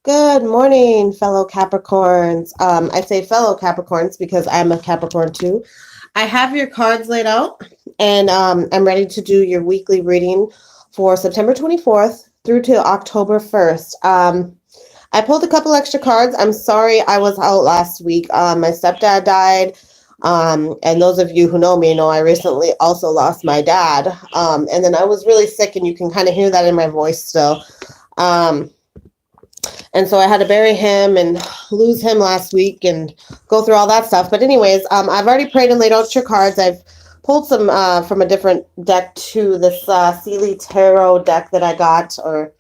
Good morning, fellow Capricorns. I say fellow Capricorns because I'm a Capricorn too. I have your cards laid out, and I'm ready to do your weekly reading for September 24th through to October 1st. I pulled a couple extra cards. I'm sorry I was out last week. My stepdad died. And those of you who know me know I recently also lost my dad. And then I was really sick, and you can kind of hear that in my voice still. And so I had to bury him and lose him last week and go through all that stuff. But anyways, I've already prayed and laid out your cards. I've pulled some from a different deck too, this Sealy Tarot deck that I got, or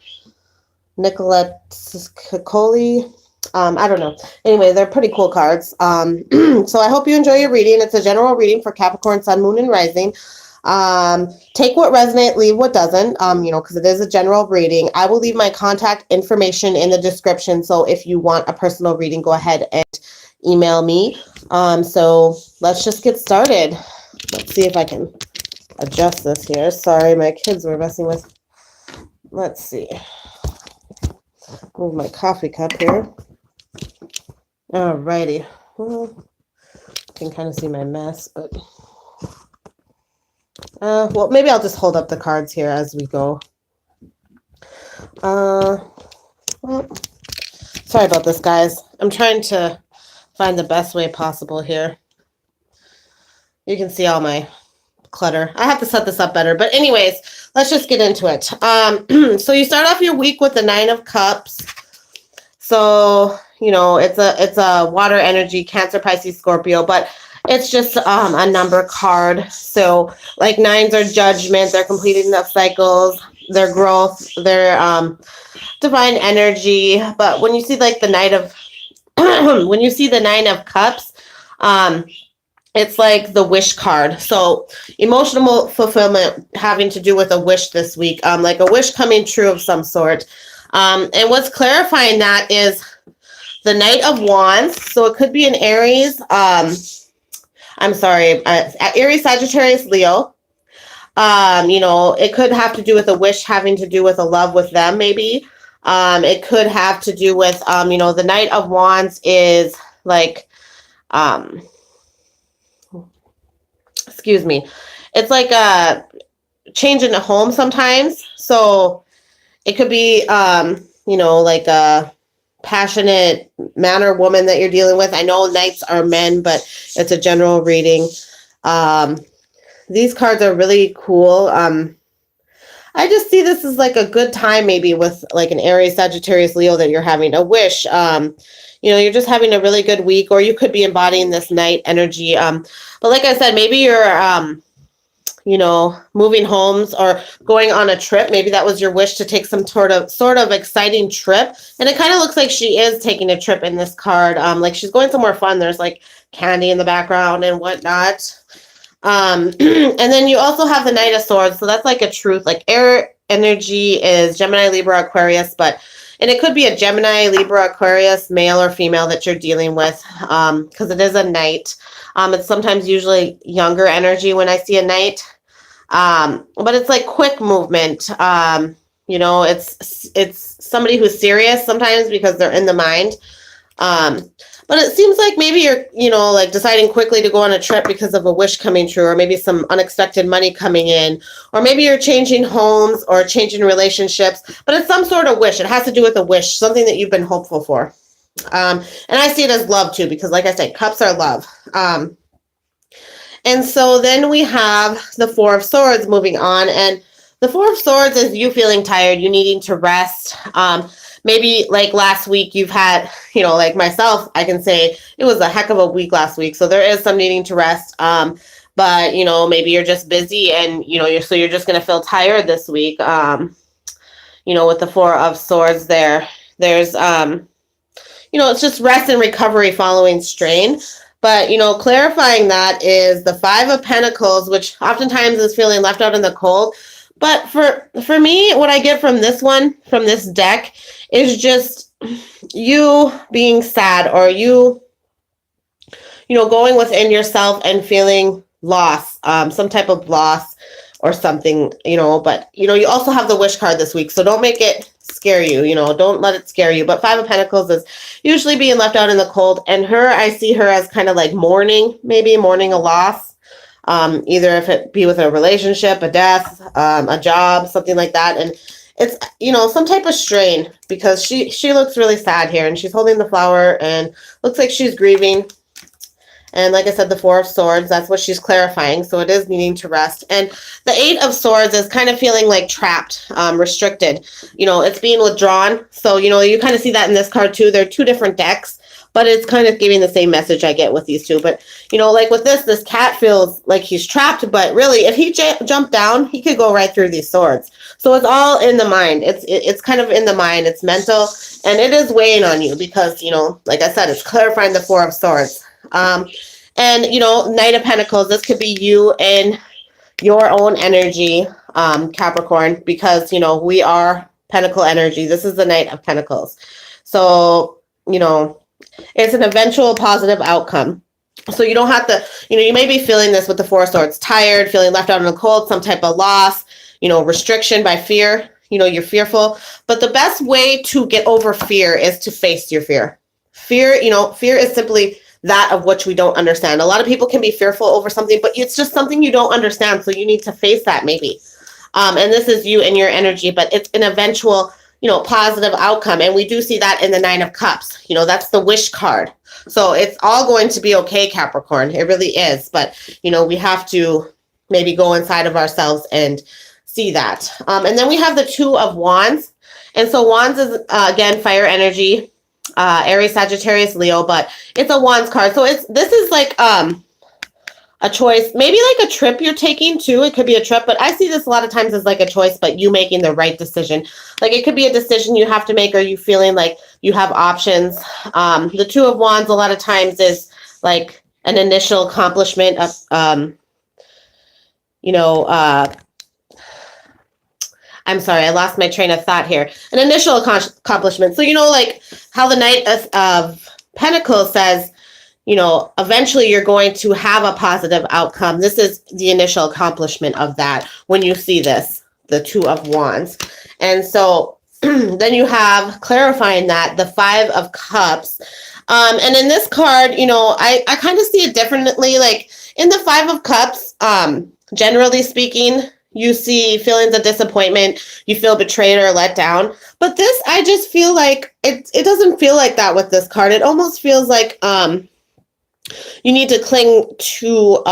Nicolette Cicoli. I don't know. Anyway, they're pretty cool cards. So I hope you enjoy your reading. It's a general reading for Capricorn, Sun, Moon, and Rising. Take what resonates, leave what doesn't, because it is a general reading. I will leave my contact information in the description. So if you want a personal reading, go ahead and email me. So let's just get started. Let's see if I can adjust this here. Sorry, my kids were messing with. Let's see. Move my coffee cup here. Alrighty. Well, you can kind of see my mess, but well, maybe I'll just hold up the cards here as we go. Well, sorry about this, guys. I'm trying to find the best way possible here. You can see all my clutter. I have to set this up better. But anyways, let's just get into it. So you start off your week with the Nine of Cups. So, it's a water energy, Cancer, Pisces, Scorpio, but it's just a number card. So like nines are judgment, they're completing the cycles, their growth, their divine energy. But when you see like the Knight of when you see the Nine of Cups, it's like the wish card. So emotional fulfillment having to do with a wish this week, like a wish coming true of some sort. And what's clarifying that is the Knight of Wands. So it could be an Aries, Aries, Sagittarius, Leo. It could have to do with a wish having to do with a love with them, maybe. It could have to do with, the Knight of Wands is like, excuse me. It's like a change in a home sometimes. So it could be, like a passionate man or woman that you're dealing with. I know knights are men, but it's a general reading. These cards are really cool. I just see this as like a good time, maybe with like an Aries, Sagittarius, Leo, that you're having a wish. You're just having a really good week, or you could be embodying this knight energy. But like I said, maybe you're moving homes or going on a trip. Maybe that was your wish to take some sort of exciting trip. And it kind of looks like she is taking a trip in this card. Like she's going somewhere fun. There's like candy in the background and whatnot. And then you also have the Knight of Swords. So that's like a truth, like air energy is Gemini, Libra, Aquarius, and it could be a Gemini, Libra, Aquarius, male or female that you're dealing with. Because it is a knight. It's sometimes usually younger energy when I see a knight. But it's like quick movement. It's somebody who's serious sometimes because they're in the mind. But it seems like maybe you're, like deciding quickly to go on a trip because of a wish coming true, or maybe some unexpected money coming in, or maybe you're changing homes or changing relationships, but it's some sort of wish. It has to do with a wish, something that you've been hopeful for. And I see it as love too, because like I said, cups are love. And so then we have the Four of Swords moving on. And the Four of Swords is you feeling tired, you needing to rest. Maybe like last week you've had, like myself, I can say it was a heck of a week last week. So there is some needing to rest. But, maybe you're just busy and, you're just going to feel tired this week. With the Four of Swords there's, it's just rest and recovery following strain. But, clarifying that is the Five of Pentacles, which oftentimes is feeling left out in the cold. But for me, what I get from this deck is just you being sad, or you going within yourself and feeling loss, some type of loss or something, but, you also have the wish card this week. So don't make it scare you, you know, don't let it scare you. But Five of Pentacles is usually being left out in the cold. And her, I see her as kind of like mourning, maybe mourning a loss. Either if it be with a relationship, a death, a job, something like that. And it's, you know, some type of strain, because she looks really sad here, and she's holding the flower and looks like she's grieving. And like I said, the Four of Swords, that's what she's clarifying. So it is needing to rest. And the Eight of Swords is kind of feeling like trapped, restricted. You know, it's being withdrawn. So, you know, you kind of see that in this card too. They're two different decks, but it's kind of giving the same message I get with these two. But, you know, like with this cat feels like he's trapped, but really if he jumped down, he could go right through these swords. So it's all in the mind. It's kind of in the mind. It's mental, and it is weighing on you because, you know, like I said, it's clarifying the Four of Swords. And, you know, Knight of Pentacles, this could be you and your own energy, Capricorn, because, you know, we are Pentacle energy. This is the Knight of Pentacles. So, you know, it's an eventual positive outcome. So you don't have to, you know, you may be feeling this with the Four of Swords, tired, feeling left out in the cold, some type of loss, you know, restriction by fear, you know, you're fearful. But the best way to get over fear is to face your fear. Fear, you know, fear is simply that of which we don't understand. A lot of people can be fearful over something, but it's just something you don't understand. So you need to face that maybe. And this is you and your energy, but it's an eventual, you know, positive outcome. And we do see that in the Nine of Cups. You know, that's the wish card. So it's all going to be okay, Capricorn. It really is. But, you know, we have to maybe go inside of ourselves and see that. And then we have the Two of Wands. And so Wands is, again, fire energy. Aries, Sagittarius, Leo, but it's a Wands card. So this is like a choice, maybe like a trip you're taking too. It could be a trip, but I see this a lot of times as like a choice, but you making the right decision. Like it could be a decision you have to make, or you feeling like you have options. The Two of Wands a lot of times is like an initial accomplishment of, you know, I'm sorry, I lost my train of thought here. An initial accomplishment. So, you know, like how the Knight of Pentacles says, you know, eventually you're going to have a positive outcome. This is the initial accomplishment of that when you see this, the Two of Wands. And so then you have clarifying that, the Five of Cups. And in this card, you know, I kind of see it differently. Like in the Five of Cups, generally speaking, you see feelings of disappointment, you feel betrayed or let down. But this, I just feel like it doesn't feel like that with this card. It almost feels like you need to cling to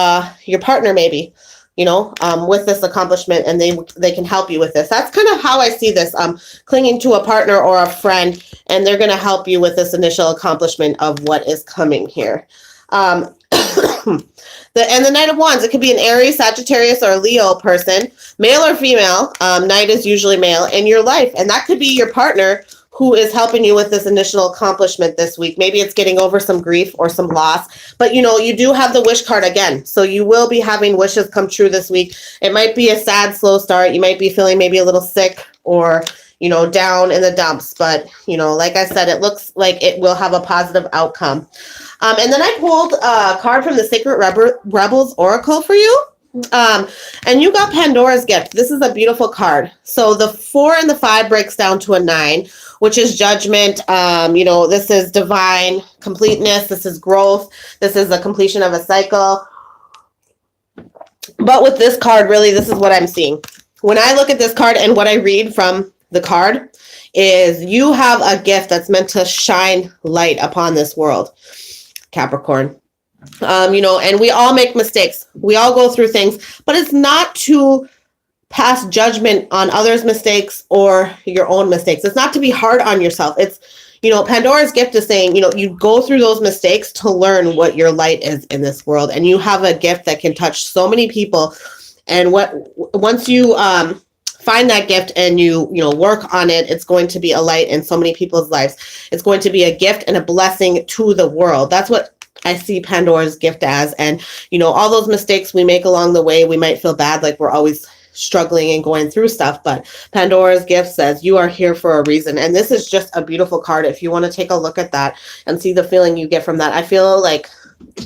your partner maybe, you know, with this accomplishment, and they can help you with this. That's kind of how I see this, clinging to a partner or a friend, and they're going to help you with this initial accomplishment of what is coming here. And the Knight of Wands, it could be an Aries, Sagittarius, or Leo person, male or female. Knight is usually male in your life, and that could be your partner who is helping you with this initial accomplishment this week. Maybe it's getting over some grief or some loss, but you know, you do have the wish card again. So you will be having wishes come true this week. It might be a sad, slow start. You might be feeling maybe a little sick or, you know, down in the dumps, but you know, like I said, it looks like it will have a positive outcome. And then I pulled a card from the Sacred Rebels Oracle for you. And you got Pandora's Gift. This is a beautiful card. So the 4 and the 5 breaks down to a 9, which is judgment. You know, this is divine completeness. This is growth. This is the completion of a cycle. But with this card, really, this is what I'm seeing. When I look at this card and what I read from the card is you have a gift that's meant to shine light upon this world, Capricorn. You know, and we all make mistakes. We all go through things, but it's not to pass judgment on others' mistakes or your own mistakes. It's not to be hard on yourself. It's, you know, Pandora's Gift is saying, you know, you go through those mistakes to learn what your light is in this world. And you have a gift that can touch so many people. And once you find that gift and you know, work on it, it's going to be a light in so many people's lives. It's going to be a gift and a blessing to the world. That's what I see Pandora's Gift as. And, you know, all those mistakes we make along the way, we might feel bad, like we're always struggling and going through stuff. But Pandora's Gift says you are here for a reason. And this is just a beautiful card. If you want to take a look at that and see the feeling you get from that, I feel like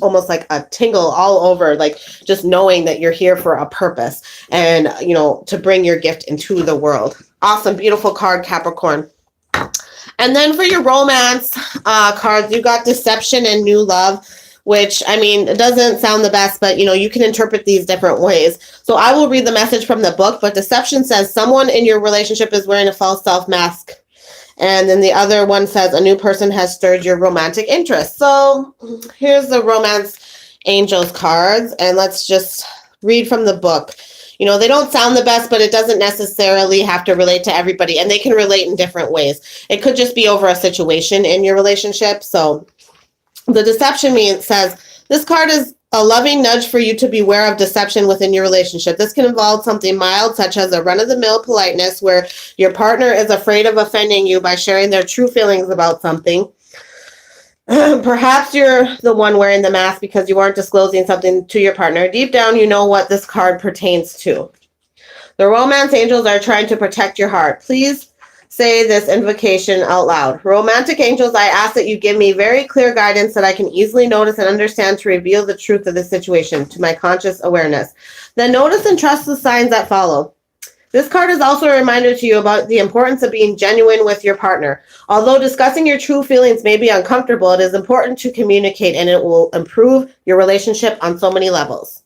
almost like a tingle all over, like just knowing that you're here for a purpose and, you know, to bring your gift into the world. Awesome, beautiful card, Capricorn. And then for your romance cards, you got deception and new love, which, I mean, it doesn't sound the best, but, you know, you can interpret these different ways. So I will read the message from the book, but deception says someone in your relationship is wearing a false self mask. And then the other one says a new person has stirred your romantic interest. So here's the romance angels cards, and let's just read from the book. You know, they don't sound the best, but it doesn't necessarily have to relate to everybody, and they can relate in different ways. It could just be over a situation in your relationship. So the deception says, this card is a loving nudge for you to beware of deception within your relationship. This can involve something mild, such as a run-of-the-mill politeness, where your partner is afraid of offending you by sharing their true feelings about something. Perhaps you're the one wearing the mask because you aren't disclosing something to your partner. Deep down, you know what this card pertains to. The romance angels are trying to protect your heart. Please say this invocation out loud. Romantic angels, I ask that you give me very clear guidance that I can easily notice and understand to reveal the truth of this situation to my conscious awareness. Then notice and trust the signs that follow. This card is also a reminder to you about the importance of being genuine with your partner. Although discussing your true feelings may be uncomfortable, it is important to communicate, and it will improve your relationship on so many levels.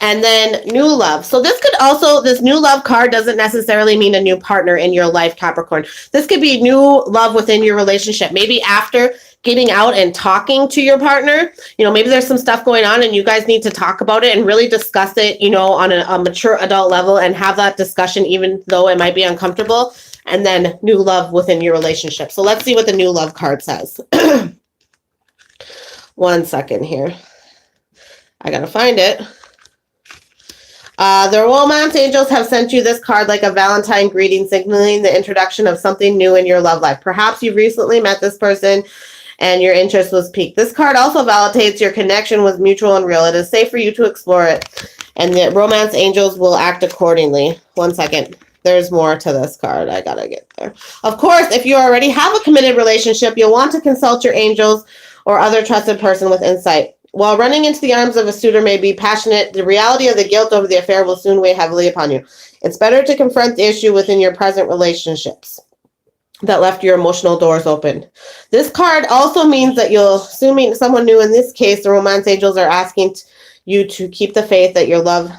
And then new love. So this new love card doesn't necessarily mean a new partner in your life, Capricorn. This could be new love within your relationship. Maybe after getting out and talking to your partner, you know, maybe there's some stuff going on and you guys need to talk about it and really discuss it, you know, on a mature adult level, and have that discussion, even though it might be uncomfortable. And then new love within your relationship. So let's see what the new love card says. 1 second here. I gotta find it. The romance angels have sent you this card like a Valentine greeting, signaling the introduction of something new in your love life. Perhaps you've recently met this person and your interest was piqued. This card also validates your connection was mutual and real. It is safe for you to explore it, and the romance angels will act accordingly. 1 second. There's more to this card. I gotta get there. Of course, if you already have a committed relationship, you'll want to consult your angels or other trusted person with insight. While running into the arms of a suitor may be passionate, the reality of the guilt over the affair will soon weigh heavily upon you. It's better to confront the issue within your present relationships that left your emotional doors open. This card also means that you'll soon meet someone new. In this case, the romance angels are asking you to keep the faith that your love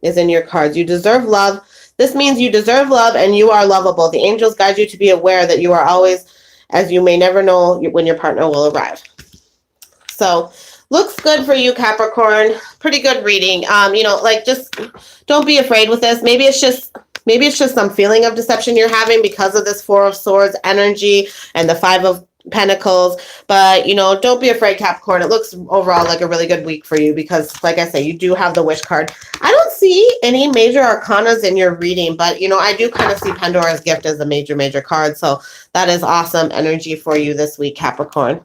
is in your cards. You deserve love. This means you deserve love and you are lovable. The angels guide you to be aware that you are always, as you may never know when your partner will arrive. So, looks good for you, Capricorn. Pretty good reading. You know, like, just don't be afraid with this. Maybe it's just some feeling of deception you're having because of this 4 of Swords energy and the 5 of Pentacles. But, you know, don't be afraid, Capricorn. It looks overall like a really good week for you because, like I say, you do have the Wish card. I don't see any major arcanas in your reading, but, you know, I do kind of see Pandora's Gift as a major card. So that is awesome energy for you this week, Capricorn.